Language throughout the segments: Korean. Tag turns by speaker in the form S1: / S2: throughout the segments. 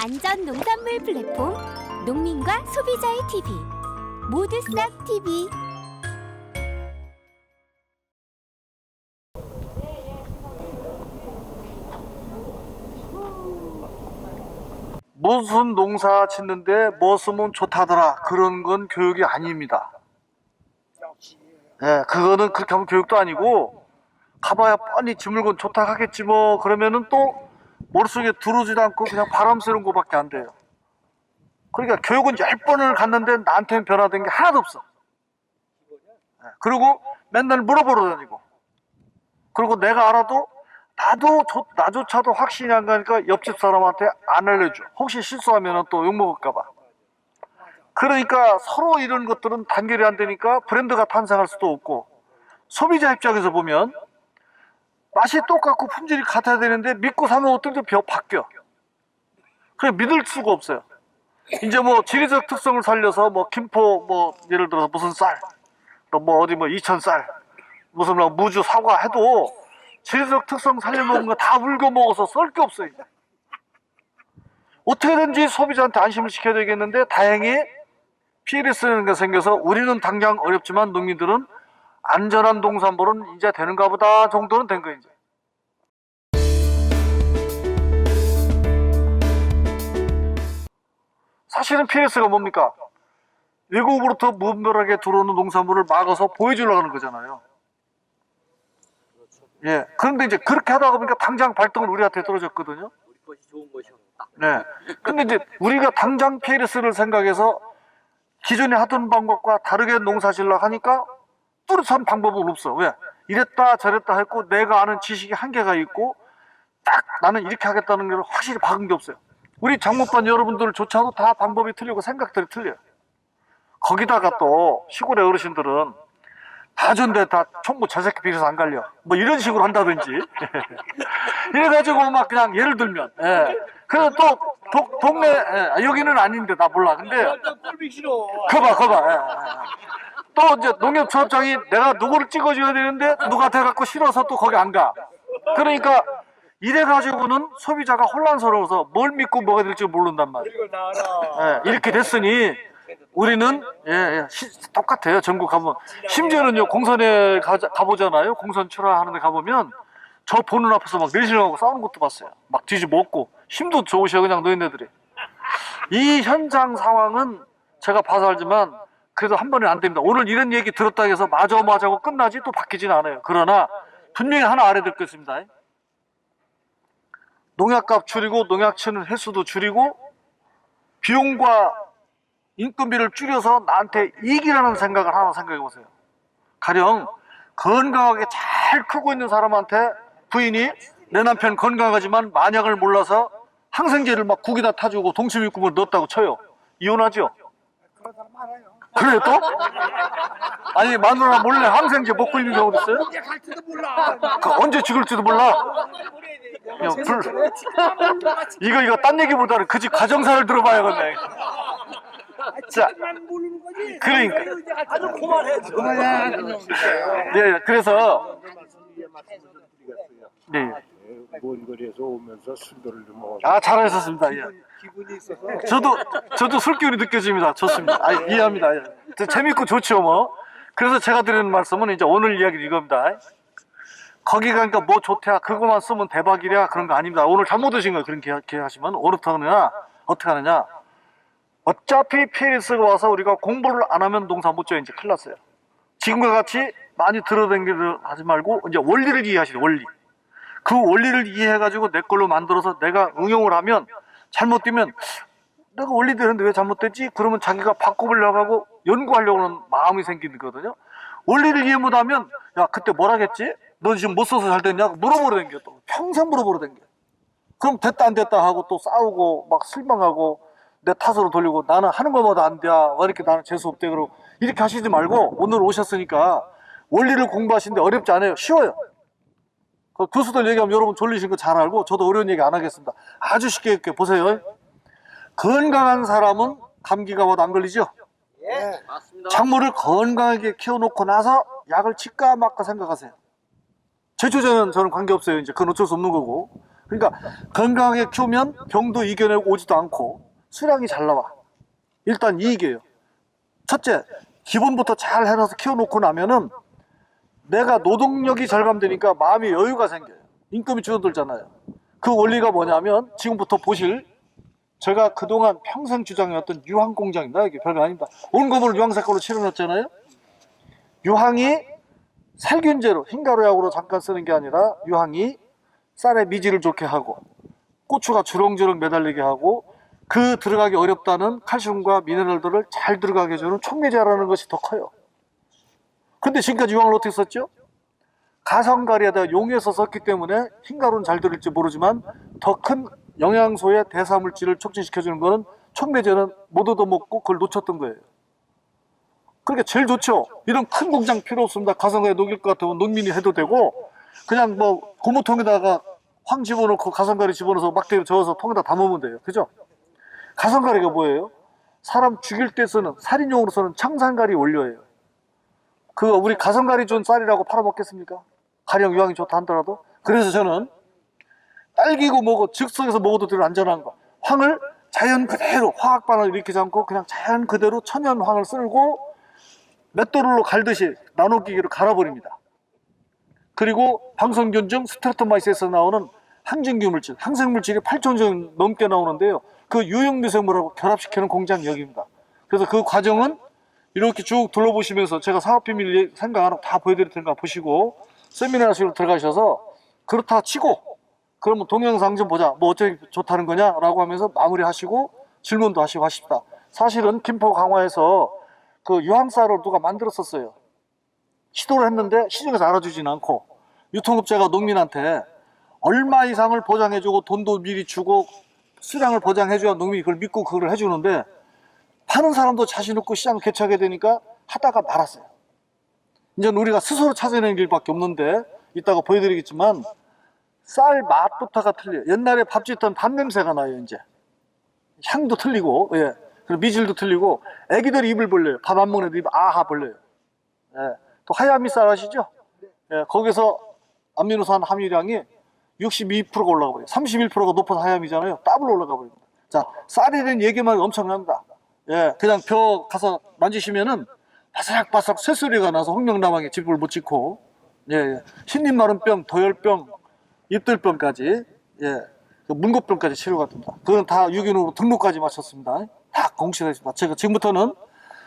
S1: 안전 농산물 플랫폼 농민과 소비자의 TV 모두 싹 TV.
S2: 무슨 농사 짓는데 뭐 쓰면 좋다더라 그런 건 교육이 아닙니다. 예, 그거는 그렇게 하면 교육도 아니고 가봐야 뻔히 지물건 좋다 하겠지 뭐 그러면은 또 머릿속에 들어오지도 않고 그냥 바람 쐬는 거밖에 안 돼요. 그러니까 교육은 10번을 갔는데 나한테는 변화된 게 하나도 없어. 예, 그리고 맨날 물어보러 다니고 그리고 내가 알아도 나조차도 확신이 안 가니까 옆집 사람한테 안 알려줘. 혹시 실수하면 또 욕먹을까봐. 그러니까 서로 이런 것들은 단결이 안 되니까 브랜드가 탄생할 수도 없고, 소비자 입장에서 보면 맛이 똑같고 품질이 같아야 되는데 믿고 사면 어떤 게 바뀌어. 그래 믿을 수가 없어요. 이제 뭐 지리적 특성을 살려서 뭐 김포 뭐 예를 들어서 무슨 쌀, 또 뭐 어디 뭐 이천쌀, 무슨 뭐 무주 사과 해도 지리적 특성 살려먹은 거 다 물고 먹어서 썰 게 없어요. 어떻게든지 소비자한테 안심을 시켜야 되겠는데 다행히 피해를 쓰는 게 생겨서 우리는 당장 어렵지만 농민들은 안전한 농산물은 이제 되는가 보다 정도는 된 거예요. 이제. 사실은 PLS가 뭡니까? 외국으로부터 무분별하게 들어오는 농산물을 막아서 보여주려고 하는 거잖아요. 예. 그런데 이제 그렇게 하다 보니까 당장 발등을 우리한테 떨어졌거든요.
S3: 우리 것이 좋은 것이었다.
S2: 네. 근데 이제 우리가 당장 PLS를 생각해서 기존에 하던 방법과 다르게 농사 지으려고 하니까 뚜렷한 방법은 없어. 왜? 이랬다 저랬다 했고 내가 아는 지식이 한계가 있고 딱 나는 이렇게 하겠다는 걸 확실히 박은 게 없어요. 우리 장목반 여러분들조차도 다 방법이 틀리고 생각들이 틀려요. 거기다가 또 시골의 어르신들은 다 전대 다 총무 저 새끼 비려서 안 갈려 뭐 이런 식으로 한다든지 이래가지고 막 그냥 예를 들면 그래서 또 동네 여기는 아닌데 나 몰라 근데 거봐 또 이제 농협조합장이 내가 누구를 찍어줘야 되는데 누가 돼갖고 싫어서 또 거기 안 가. 그러니까 이래가지고는 소비자가 혼란스러워서 뭘 믿고 뭐가 될지 모른단 말이에요. 이렇게 됐으니 우리는 똑같아요. 전국 가보면 심지어는요 공선에 가보잖아요. 공선 출하하는 데 가보면 저 보는 앞에서 막 내실하고 싸우는 것도 봤어요. 막 뒤집어 엎고 힘도 좋으셔 그냥 노인네들이. 이 현장 상황은 제가 봐서 알지만 그래도 한 번에 안 됩니다. 오늘 이런 얘기 들었다 해서 맞아 하고 끝나지 또 바뀌지는 않아요. 그러나 분명히 하나 알아야 될 것입니다. 농약값 줄이고 농약 치는 횟수도 줄이고 비용과 인건비를 줄여서 나한테 이익이라는 생각을 하나 생각해 보세요. 가령 건강하게 잘 크고 있는 사람한테 부인이 내 남편 건강하지만 만약을 몰라서 항생제를 막 국에다 타주고 동치미국을 넣었다고 쳐요. 이혼하죠?
S4: 그런 사람 많아요.
S2: 그래요 또? 아니 마누라 몰래 항생제 먹고 있는 경우도 있어요?
S4: 언제 갈지도 몰라.
S2: 언제 죽을지도 몰라? 이거 딴 얘기보다는 그 집 가정사를 들어봐야겠네. 자,
S4: 모르는 거지.
S2: 그러니까.
S4: 아주 그만해.
S2: 그래서 네.
S5: 먼 거리에서 오면서 술도를 좀 먹어.
S2: 잘하셨습니다.
S4: 기분이 있어서.
S2: 저도 술기운이 느껴집니다. 좋습니다. 이해합니다. 재밌고 좋죠, 뭐. 그래서 제가 드리는 말씀은 이제 오늘 이야기는 이겁니다. 거기 가니까 뭐 좋대야, 그거만 쓰면 대박이랴, 그런 거 아닙니다. 오늘 잘못 드신 거예요. 그런 계획하시면. 어떻게 하느냐. 어차피 PLS가 와서 우리가 공부를 안 하면 농사 못 져요. 이제 큰일 났어요. 지금과 같이 많이 들어다니기를 하지 말고, 이제 원리를 이해하시죠, 원리. 그 원리를 이해해가지고 내 걸로 만들어서 내가 응용을 하면 잘못되면 내가 원리대로 했는데 왜 잘못됐지? 그러면 자기가 바꿔보려고 하고 연구하려고 하는 마음이 생기거든요. 원리를 이해 못하면 야 그때 뭘 하겠지? 너 지금 못 써서 잘 됐냐? 물어보러 댕겨 또 평생 물어보러 댕겨. 그럼 됐다 안 됐다 하고 또 싸우고 막 실망하고 내 탓으로 돌리고 나는 하는 것마다 안 돼. 왜 이렇게 나는 재수없대 그러고 이렇게 하시지 말고 오늘 오셨으니까 원리를 공부하시는데 어렵지 않아요. 쉬워요. 그 교수들 얘기하면 여러분 졸리신 거 잘 알고 저도 어려운 얘기 안 하겠습니다. 아주 쉽게 이렇게 보세요. 건강한 사람은 감기가 와도 안 걸리죠?
S3: 맞습니다.
S2: 작물을 건강하게 키워놓고 나서 약을 칠까 말까 생각하세요. 제초제는 저는 관계없어요. 이제 그건 어쩔 수 없는 거고. 그러니까 건강하게 키우면 병도 이겨내고 오지도 않고 수량이 잘 나와. 일단 이익이에요. 첫째, 기본부터 잘 해놔서 키워놓고 나면은 내가 노동력이 절감되니까 마음의 여유가 생겨요. 임금이 줄어들잖아요. 그 원리가 뭐냐면 지금부터 보실 제가 그동안 평생 주장해왔던 유황공장입니다. 이게 별거 아닙니다. 온 건물을 유황색깔로 칠해놨잖아요. 유황이 살균제로 흰가루약으로 잠깐 쓰는 게 아니라 유황이 쌀의 미지를 좋게 하고 고추가 주렁주렁 매달리게 하고 그 들어가기 어렵다는 칼슘과 미네랄들을 잘 들어가게 해주는 촉매제라는 것이 더 커요. 근데 지금까지 유황을 어떻게 썼죠? 가성가리에다 용해서 썼기 때문에 흰가루는 잘 들을지 모르지만 더 큰 영양소의 대사물질을 촉진시켜주는 거는 촉매제는 못 얻어먹고 그걸 놓쳤던 거예요. 그러니까 제일 좋죠. 이런 큰 공장 필요 없습니다. 가성가에 녹일 것 같으면 농민이 해도 되고 그냥 뭐 고무통에다가 황 집어넣고 가성가리 집어넣어서 막대기 저어서 통에다 담으면 돼요. 그죠? 가성가리가 뭐예요? 사람 죽일 때 쓰는 살인용으로 쓰는 청산가리 원료예요. 그거 우리 가성가리 준 쌀이라고 팔아먹겠습니까? 가령 유황이 좋다 하더라도. 그래서 저는 딸기고 뭐고 즉석에서 먹어도 늘 안전한 거 황을 자연 그대로 화학반을 일으키지 않고 그냥 자연 그대로 천연 황을 쓸고 맷돌로 갈듯이 나노기계로 갈아버립니다. 그리고 방성균 중 스트레토마이스에서 나오는 항진규 물질, 항생물질이 8천 종 넘게 나오는데요. 그 유용미생물하고 결합시키는 공장이 여기입니다. 그래서 그 과정은 이렇게 쭉 둘러보시면서 제가 사업비밀 생각 안 하고 다 보여드릴 테니까 보시고 세미나식으로 들어가셔서 그렇다 치고 그러면 동영상 좀 보자. 뭐 어떻게 좋다는 거냐? 라고 하면서 마무리하시고 질문도 하시고 하십시다. 사실은 김포 강화에서 그 유황쌀을 누가 만들었었어요. 시도를 했는데 시중에서 알아주진 않고 유통업체가 농민한테 얼마 이상을 보장해주고 돈도 미리 주고 수량을 보장해줘야 농민이 그걸 믿고 그걸 해주는데 파는 사람도 자신 없고 시장을 개척하게 되니까 하다가 말았어요. 이제는 우리가 스스로 찾아내는 길밖에 없는데 이따가 보여드리겠지만 쌀 맛부터가 틀려요. 옛날에 밥 짓던 밥 냄새가 나요. 이제 향도 틀리고 예. 그리고 미질도 틀리고 애기들이 입을 벌려요. 밥 안 먹는 애들 입 아하 벌려요. 예. 또 하야미 쌀 아시죠? 예. 거기서 아미노산 함유량이 62%가 올라가 버려요. 31%가 높은 하야미잖아요. 더블 올라가 버립니다. 자, 쌀에 대한 얘기만 엄청납니다. 예. 그냥 벼 가서 만지시면은 바삭바삭 쇠소리가 나서 홍명나방에 집을 못 짓고 예, 예. 신림 마른병, 도열병, 입들병까지 예, 문고병까지 치료가 됩니다. 그건 다 유기농으로 등록까지 마쳤습니다. 다 공시했습니다. 제가 지금부터는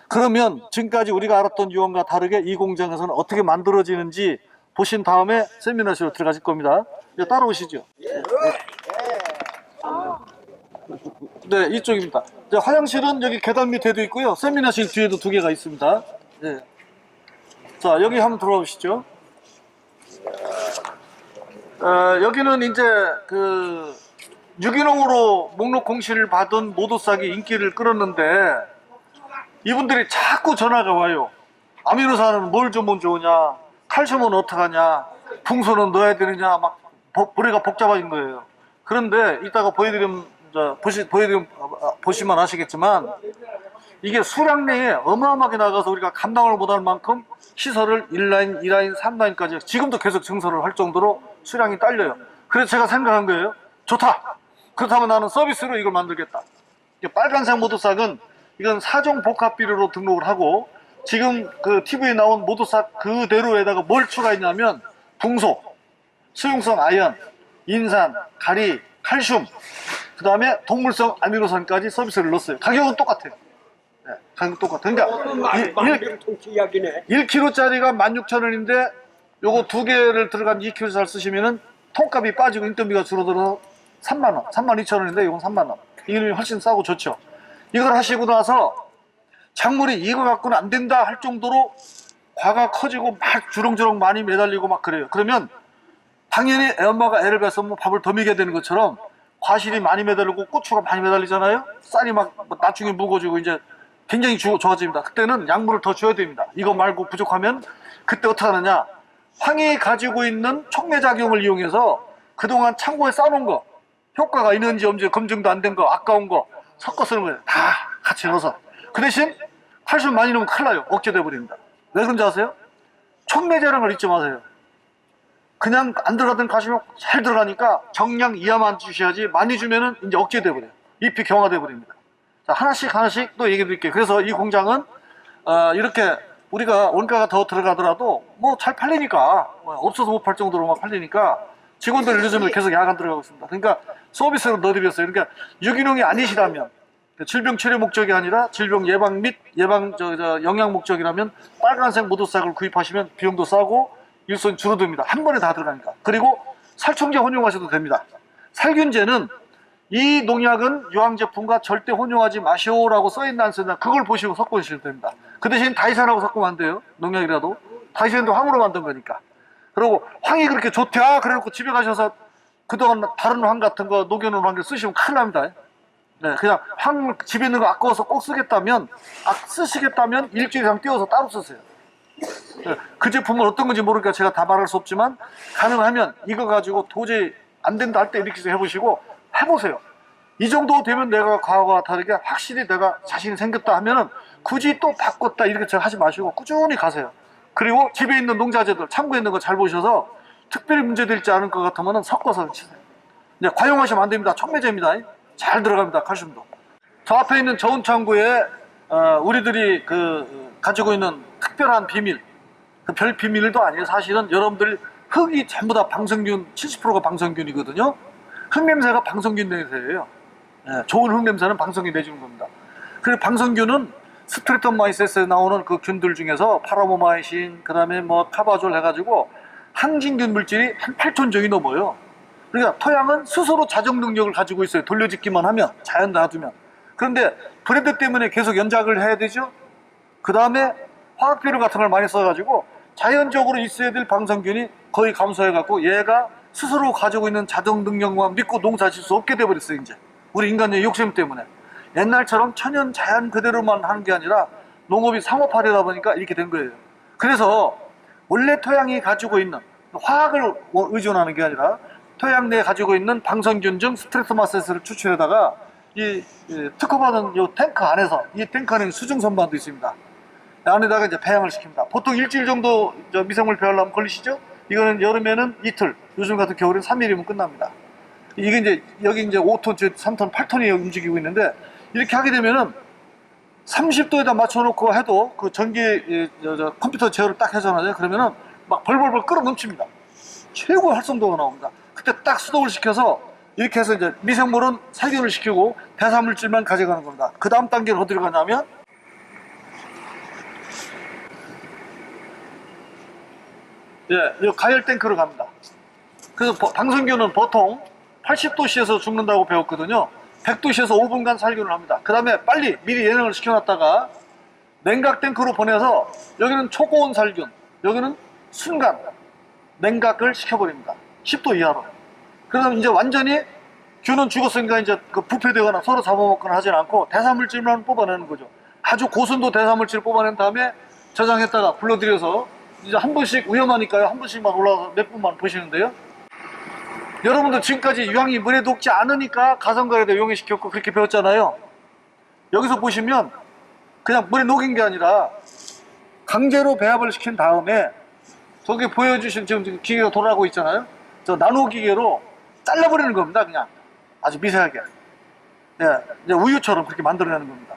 S2: 그러면 지금까지 우리가 알았던 유황과 다르게 이 공장에서는 어떻게 만들어지는지 보신 다음에 세미나실로 들어가실 겁니다. 이제 따라오시죠. 네, 이쪽입니다. 이제 화장실은 여기 계단 밑에도 있고요. 세미나실 뒤에도 2개가 있습니다. 네. 자, 여기 한번 들어오시죠. 여기는 이제 그 유기농으로 목록 공시를 받은 모도싹이 인기를 끌었는데 이분들이 자꾸 전화가 와요. 아미노산은 뭘 주면 좋으냐, 칼슘은 어떡하냐, 풍소는 넣어야 되느냐, 막 머리가 복잡해진 거예요. 그런데 이따가 보시면 아시겠지만 이게 수량내에 어마어마하게 나가서 우리가 감당을 못할 만큼 시설을 1라인, 2라인, 3라인까지 지금도 계속 증설을 할 정도로 수량이 딸려요. 그래서 제가 생각한 거예요. 좋다. 그렇다면 나는 서비스로 이걸 만들겠다. 빨간색 모두싹은 이건 4종 복합 비료로 등록을 하고 지금 그 TV에 나온 모두싹 그대로에다가 뭘 추가했냐면 붕소, 수용성 아연, 인산, 가리, 칼슘, 그 다음에 동물성 아미노산까지 서비스를 넣었어요. 가격은 똑같아요. 네, 가격 똑같아요. 그러니까 1kg짜리가 16,000원인데 요거 2개를 들어간 2kg 쓰시면은 통값이 빠지고 인건비가 줄어들어서 3만원, 32,000원인데 이건 3만원. 이게 훨씬 싸고 좋죠. 이걸 하시고 나서 작물이 이거 갖고는 안 된다 할 정도로 과가 커지고 막 주렁주렁 많이 매달리고 막 그래요. 그러면 당연히 애엄마가 애를 뱄으면 밥을 더 먹여야 되는 것처럼 과실이 많이 매달리고 고추가 많이 매달리잖아요. 쌀이 막 나중에 무거워지고 이제 굉장히 좋아집니다. 그때는 약물을 더 줘야 됩니다. 이거 말고 부족하면 그때 어떻게 하느냐, 황이 가지고 있는 촉매작용을 이용해서 그동안 창고에 싸놓은 거 효과가 있는지 없는지 검증도 안 된 거 아까운 거 섞어 쓰는 거예요. 다 같이 넣어서. 그 대신 칼슘 많이 넣으면 큰일 나요. 억제돼 버립니다. 왜 그런지 아세요? 촉매제라는 걸 잊지 마세요. 그냥 안 들어가던 가시면 잘 들어가니까 정량 이하만 주셔야지 많이 주면은 이제 억제돼 버려요. 잎이 경화돼 버립니다. 자, 하나씩 또 얘기해 드릴게요. 그래서 이 공장은 이렇게 우리가 원가가 더 들어가더라도 뭐 잘 팔리니까 없어서 못 팔 정도로 막 팔리니까 직원들 요즘에 계속 야간 들어가고 있습니다. 그러니까 서비스로 넣어드렸어요. 그러니까 유기농이 아니시라면 질병 치료 목적이 아니라 질병 예방 및 영양 목적이라면 빨간색 모두싹을 구입하시면 비용도 싸고 일손 줄어듭니다. 한 번에 다 들어가니까. 그리고 살충제 혼용하셔도 됩니다. 살균제는 이 농약은 유황 제품과 절대 혼용하지 마시오라고 써있나 안 써있나 그걸 보시고 섞으시면 됩니다. 그 대신 다이산하고 섞으면 안 돼요. 농약이라도. 다이산도 황으로 만든 거니까. 그리고 황이 그렇게 좋대 그래놓고 집에 가셔서 그동안 다른 황 같은 거 녹여놓은 황을 쓰시면 큰일 납니다. 네, 그냥 황 집에 있는 거 아까워서 꼭 쓰시겠다면 일주일 이상 띄워서 따로 쓰세요. 네, 그 제품은 어떤 건지 모르니까 제가 다 말할 수 없지만 가능하면 이거 가지고 도저히 안 된다 할 때 이렇게 해보시고 해보세요. 이 정도 되면 내가 과거와 다르게 확실히 내가 자신이 생겼다 하면은 굳이 또 바꿨다 이렇게 하지 마시고 꾸준히 가세요. 그리고 집에 있는 농자재들 창고에 있는 거 잘 보셔서 특별히 문제되지 않을 것 같으면 섞어서 치세요. 이제 과용하시면 안 됩니다. 촉매제입니다. 잘 들어갑니다. 칼슘도. 저 앞에 있는 저온 창고에 우리들이 가지고 있는 특별한 비밀, 그 별 비밀도 아니에요. 사실은 여러분들 흙이 전부 다 방성균 70%가 방성균이거든요. 흙 냄새가 방성균 냄새예요. 네, 좋은 흙 냄새는 방성균 내주는 겁니다. 그리고 방성균은 스트레토마이세스에 나오는 그 균들 중에서 파라모마이신, 그 다음에 뭐 카바졸 해가지고 항진균 물질이 한 8천 종이 넘어요. 그러니까 토양은 스스로 자정 능력을 가지고 있어요. 돌려짓기만 하면, 자연 놔두면. 그런데 브랜드 때문에 계속 연작을 해야 되죠. 그 다음에 화학비료 같은 걸 많이 써가지고 자연적으로 있어야 될 방성균이 거의 감소해갖고 얘가 스스로 가지고 있는 자정 능력만 믿고 농사 질 수 없게 돼버렸어요. 이제 우리 인간의 욕심 때문에. 옛날처럼 천연 자연 그대로만 하는 게 아니라 농업이 상업화되다 보니까 이렇게 된 거예요. 그래서 원래 토양이 가지고 있는 화학을 의존하는 게 아니라 토양 내에 가지고 있는 방성균 중 스트레토마세스를 추출해다가 이 특허받은 이 탱크 안에서, 이 탱크 안에 수중 선반도 있습니다. 안에다가 이제 배양을 시킵니다. 보통 일주일 정도 미생물 배하려면 걸리시죠? 이거는 여름에는 이틀, 요즘 같은 겨울엔 3일이면 끝납니다. 이게 이제 여기 이제 5톤, 3톤, 8톤이 움직이고 있는데 이렇게 하게 되면은 30도에다 맞춰놓고 해도 그 전기 컴퓨터 제어를 딱 해잖아요. 그러면은 막 벌벌벌 끓어 넘칩니다. 최고 활성도가 나옵니다. 그때 딱 수동을 시켜서 이렇게 해서 이제 미생물은 살균을 시키고 대사물질만 가져가는 겁니다. 그 다음 단계는 어디로 가냐면 이 가열 탱크로 갑니다. 그래서 방성균은 보통 80도씨에서 죽는다고 배웠거든요. 100도씨에서 5분간 살균을 합니다. 그 다음에 빨리 미리 예능을 시켜놨다가 냉각 탱크로 보내서 여기는 초고온 살균, 여기는 순간 냉각을 시켜버립니다. 10도 이하로. 그러면 이제 완전히 균은 죽었으니까 이제 그 부패되거나 서로 잡아먹거나 하진 않고 대사물질만 뽑아내는 거죠. 아주 고순도 대사물질 뽑아낸 다음에 저장했다가 불러들여서 이제 한 번씩 위험하니까요. 한 번씩만 올라가서 몇 분만 보시는데요. 여러분들 지금까지 유황이 물에 녹지 않으니까 가성가에다 용해시켰고 그렇게 배웠잖아요. 여기서 보시면 그냥 물에 녹인 게 아니라 강제로 배합을 시킨 다음에 저기 보여주신 지금 기계가 돌아가고 있잖아요. 저 나노 기계로 잘라버리는 겁니다. 그냥 아주 미세하게. 네, 이제 우유처럼 그렇게 만들어내는 겁니다.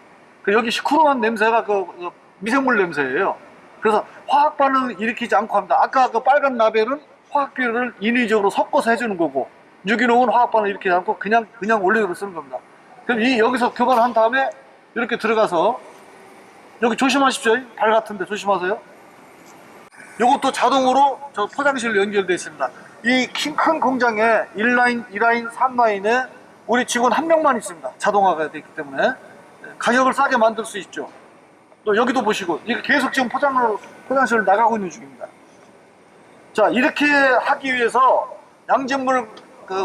S2: 여기 시크로한 냄새가 그 미생물 냄새예요. 그래서 화학 반응을 일으키지 않고 합니다. 아까 그 빨간 라벨은 화학비료를 인위적으로 섞어서 해주는 거고 유기농은 화학 반응을 일으키지 않고 그냥 원래대로 쓰는 겁니다. 그럼 여기서 교반한 다음에 이렇게 들어가서 여기 조심하십시오. 발 같은데 조심하세요. 이것도 자동으로 저 포장실로 연결되어 있습니다. 이 큰 공장에 1라인, 2라인, 3라인에 우리 직원 한 명만 있습니다. 자동화가 되어 있기 때문에 가격을 싸게 만들 수 있죠. 또 여기도 보시고 이게 계속 지금 포장실로 나가고 있는 중입니다. 자, 이렇게 하기 위해서 양잿물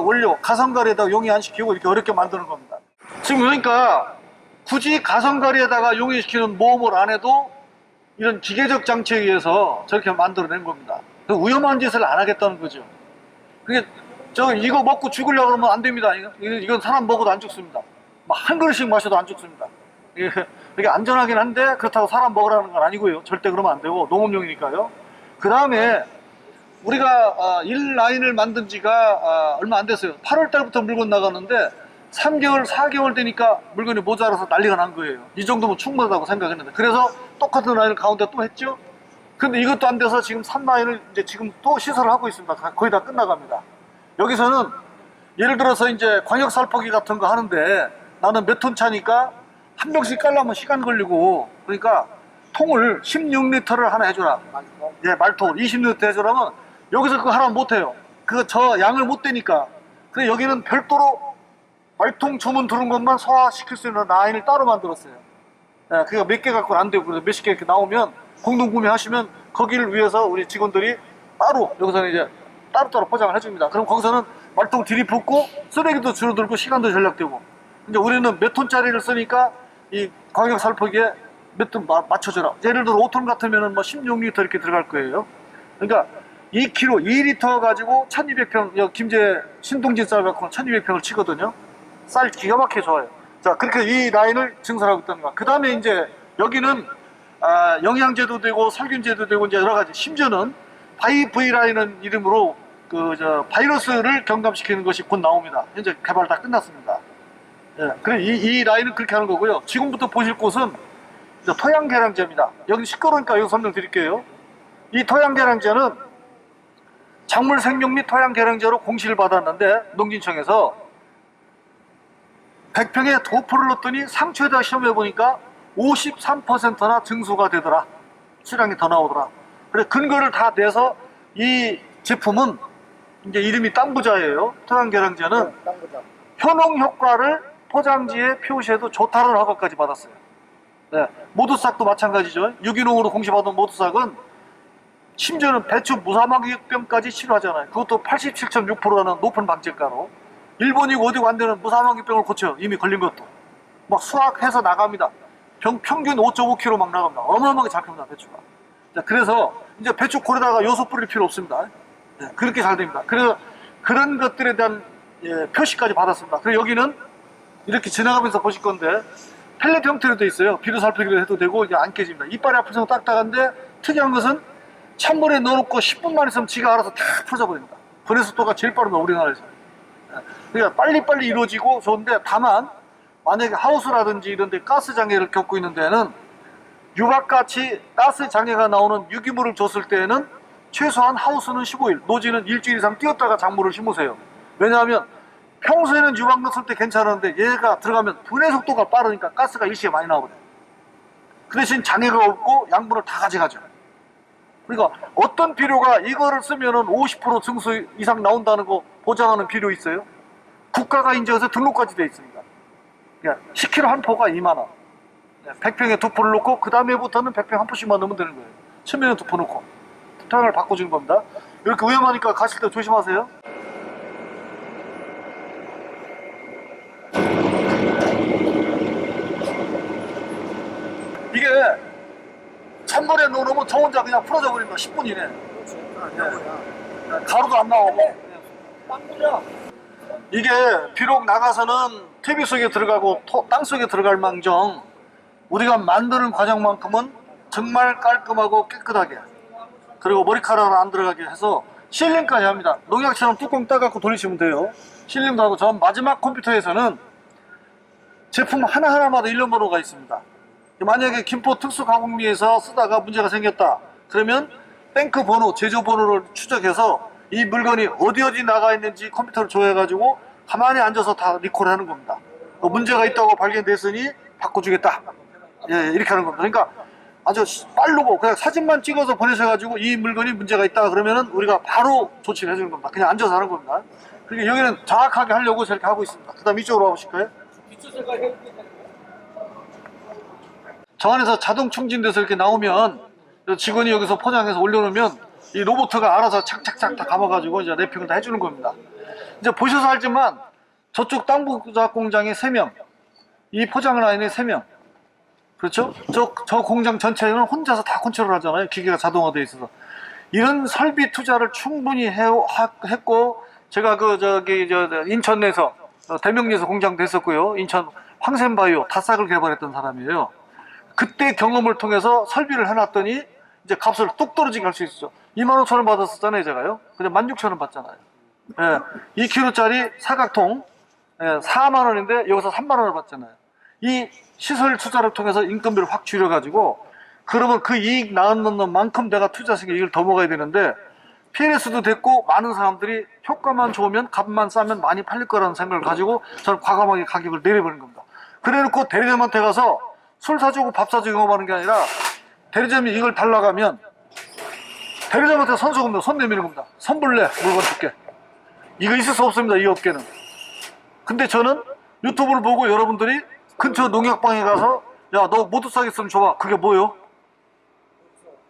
S2: 원료 가성가리에다가 용해 안 시키고 이렇게 어렵게 만드는 겁니다. 지금 그러니까 굳이 가성가리에다가 용해시키는 모험을 안 해도 이런 기계적 장치에 의해서 저렇게 만들어낸 겁니다. 위험한 짓을 안 하겠다는 거죠. 그게 이거 먹고 죽으려고 그러면 안 됩니다. 이건 사람 먹어도 안 죽습니다. 막 한 그릇씩 마셔도 안 죽습니다. 이게 안전하긴 한데 그렇다고 사람 먹으라는 건 아니고요. 절대 그러면 안 되고 농업용이니까요. 그 다음에 우리가 1라인을 만든 지가 얼마 안 됐어요. 8월 달부터 물건 나갔는데 3개월, 4개월 되니까 물건이 모자라서 난리가 난 거예요. 이 정도면 충분하다고 생각했는데. 그래서 똑같은 라인을 가운데 또 했죠. 근데 이것도 안 돼서 지금 3라인을 이제 지금 또 시설을 하고 있습니다. 거의 다 끝나갑니다. 여기서는 예를 들어서 이제 광역 살포기 같은 거 하는데 나는 몇 톤 차니까 한 병씩 깔려면 시간 걸리고, 그러니까 통을 16리터를 하나 해줘라. 예, 말통 20리터 해줘라면 여기서 그거 하나 못해요. 그거 저 양을 못 되니까. 그래서 여기는 별도로 말통 주문 들은 것만 소화시킬 수 있는 라인을 따로 만들었어요. 예, 그거 몇 개 갖고는 안 되고, 그래서 몇십 개 이렇게 나오면 공동 구매하시면 거기를 위해서 우리 직원들이 따로 여기서는 이제 따로따로 포장을 해줍니다. 그럼 거기서는 말통 들이붓고 쓰레기도 줄어들고 시간도 절약되고. 이제 우리는 몇 톤짜리를 쓰니까 이 광역 살포기에 몇 톤 맞춰줘라. 예를 들어 5톤 같으면 뭐 16리터 이렇게 들어갈 거예요. 그러니까 2kg, 2리터 가지고 1200평, 김제 신동진 쌀 갖고는 1200평을 치거든요. 쌀 기가 막히게 좋아요. 자, 그렇게 이 라인을 증설하고 있다는 거야. 그 다음에 이제 여기는 영양제도 되고 살균제도 되고 이제 여러 가지, 심지어는 바이브이라는 이름으로 바이러스를 경감시키는 것이 곧 나옵니다. 현재 개발 다 끝났습니다. 예, 그래 이 라인은 그렇게 하는 거고요. 지금부터 보실 곳은 토양 계량제입니다. 여기 시끄러우니까 여기 설명드릴게요. 이 토양 계량제는 작물 생육 및 토양 계량제로 공시를 받았는데 농진청에서 100평에 도포를 넣었더니 상추에다 시험해 보니까 53%나 증수가 되더라. 수량이 더 나오더라. 그래 근거를 다 내서 이 제품은 이제 이름이 땅부자예요. 토양 계량제는 효능 효과를 포장지에 표시해도 좋다는 허가까지 받았어요. 네, 모두싹도 마찬가지죠. 유기농으로 공시받은 모두싹은 심지어는 배추 무사마귀병까지 치료하잖아요. 그것도 87.6%라는 높은 방제가로. 일본이고 어디고 안 되는 무사마귀병을 고쳐요. 이미 걸린 것도. 막 수확해서 나갑니다. 평균 5.5kg 막 나갑니다. 어마어마하게 잘 큽니다, 배추가. 자, 그래서 이제 배추 콜에다가 요소 뿌릴 필요 없습니다. 네, 그렇게 잘 됩니다. 그래서 그런 것들에 대한 표시까지 받았습니다. 그리고 여기는 이렇게 지나가면서 보실 건데 펠렛 형태로 되어 있어요. 비료 살포기로 해도 되고 이게 안 깨집니다. 이빨이 아프면 딱딱한데 특이한 것은 찬물에 넣어놓고 10분만 있으면 지가 알아서 다 풀어져버립니다. 분해 속도가 제일 빠릅니다, 우리나라에서. 그러니까 빨리빨리 이루어지고 좋은데, 다만 만약에 하우스라든지 이런 데 가스 장애를 겪고 있는 데는 유박같이 가스 장애가 나오는 유기물을 줬을 때에는 최소한 하우스는 15일, 노지는 일주일 이상 띄었다가 작물을 심으세요. 왜냐하면 평소에는 유박 넣었을 때 괜찮은데 얘가 들어가면 분해 속도가 빠르니까 가스가 일시에 많이 나오거든요. 그 대신 장애가 없고 양분을 다 가져가죠. 그러니까 어떤 비료가 이거를 쓰면은 50% 증수 이상 나온다는 거 보장하는 비료 있어요? 국가가 인정해서 등록까지 돼 있습니다. 10kg 한 포가 2만원. 100평에 2포를 넣고 그 다음에부터는 100평 한 포씩만 넣으면 되는 거예요. 1000평에 2포 넣고 토양을 바꿔주는 겁니다. 이렇게 위험하니까 가실 때 조심하세요. 이게 찬물에 넣어놓으면 저 혼자 그냥 풀어져 버립니다. 10분 이내. 가루도 안 나오고. 이게 비록 나가서는 퇴비 속에 들어가고 땅 속에 들어갈 망정 우리가 만드는 과정만큼은 정말 깔끔하고 깨끗하게, 그리고 머리카락을 안 들어가게 해서 실링까지 합니다. 농약처럼 뚜껑 따갖고 돌리시면 돼요. 실링도 하고. 전 마지막 컴퓨터에서는 제품 하나하나마다 일련 번호가 있습니다. 만약에 김포 특수가공리에서 쓰다가 문제가 생겼다 그러면 탱크 번호, 제조 번호를 추적해서 이 물건이 어디 나가 있는지 컴퓨터를 조회해가지고 가만히 앉아서 다 리콜하는 겁니다. 문제가 있다고 발견됐으니 바꿔주겠다. 예, 이렇게 하는 겁니다. 그러니까 아주 빠르고 그냥 사진만 찍어서 보내셔가지고 이 물건이 문제가 있다 그러면은 우리가 바로 조치를 해주는 겁니다. 그냥 앉아서 하는 겁니다. 그러니까 여기는 정확하게 하려고 저렇게 하고 있습니다. 그 다음 이쪽으로 와보실까요? 저 안에서 자동 충진돼서 이렇게 나오면 직원이 여기서 포장해서 올려놓으면 이 로봇가 알아서 착착착 다 감아가지고 이제 랩핑을 다 해주는 겁니다. 이제 보셔서 알지만 저쪽 땅부자 공장에 3명, 이 포장 라인에 3명, 그렇죠? 저 공장 전체는 혼자서 다 컨트롤 하잖아요. 기계가 자동화되어 있어서. 이런 설비 투자를 충분히 했고, 제가 인천 내에서 대명리에서 공장도 했었고요. 인천 황샘바이오 닷삭을 개발했던 사람이에요. 그때 경험을 통해서 설비를 해놨더니 이제 값을 뚝 떨어지게 할 수 있었죠. 25,000원 받았었잖아요, 제가요. 근데 16,000원 받잖아요. 예, 2kg짜리 사각통 4만 원인데 여기서 3만 원을 받잖아요. 이 시설 투자를 통해서 인건비를 확 줄여가지고 그러면 그 이익 낳는 만큼 내가 투자생에 이익을 더 먹어야 되는데 PNS도 됐고 많은 사람들이 효과만 좋으면 값만 싸면 많이 팔릴 거라는 생각을 가지고 저는 과감하게 가격을 내려버린 겁니다. 그래놓고 대리점한테 가서 술 사주고 밥 사주고 영업하는 게 아니라 대리점이 이걸 달라고 하면 대리점한테 선수금도 손 내미는 겁니다. 선불내 물건 줄게. 이거 있을 수 없습니다, 이 업계는. 근데 저는 유튜브를 보고 여러분들이 근처 농약방에 가서 야, 너 모두싹 있으면 줘봐. 그게 뭐예요?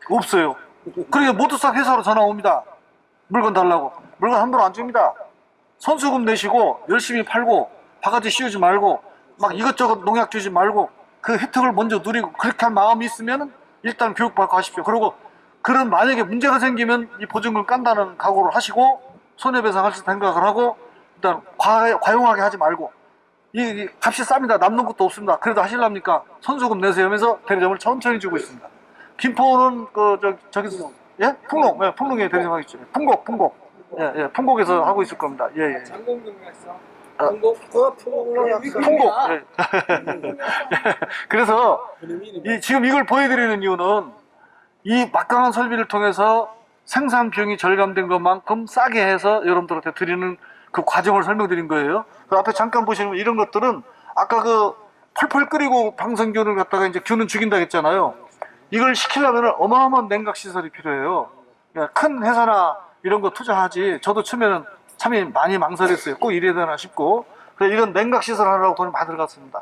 S2: 없어요. 그러니까 모두싹 회사로 전화 옵니다. 물건 달라고. 물건 함부로 안 줍니다. 선수금 내시고 열심히 팔고 바가지 씌우지 말고 막 이것저것 농약 주지 말고 그 혜택을 먼저 누리고 그렇게 한 마음이 있으면 일단 교육받고 하십시오. 그리고 그런 만약에 문제가 생기면 이 보증금 깐다는 각오를 하시고 손해배상할 생각을 하고 일단 과용하게 하지 말고 이 값이 쌉니다. 남는 것도 없습니다. 그래도 하실랍니까? 선수금 내세요 하면서 대리점을 천천히 주고 있습니다. 김포는 저기서 예? 풍록, 예, 풍록에 대리점 하겠죠. 풍곡. 예, 풍곡에서 하고 있을 겁니다. 예.
S4: 장공동이었어.
S2: 아,
S4: 풍곡.
S2: 풍곡. 예. 그래서 지금 이걸 보여드리는 이유는 이 막강한 설비를 통해서 생산 비용이 절감된 것만큼 싸게 해서 여러분들한테 드리는 그 과정을 설명드린 거예요. 그 앞에 잠깐 보시면 이런 것들은 아까 그 펄펄 끓이고 방생균을 갖다가 이제 균은 죽인다 했잖아요. 이걸 시키려면 어마어마한 냉각 시설이 필요해요. 그러니까 큰 회사나 이런 거 투자하지. 저도 처음에는 참 많이 망설였어요. 꼭 이래야 되나 싶고. 그래서 이런 냉각 시설 하려고 돈이 많이 들어갔습니다.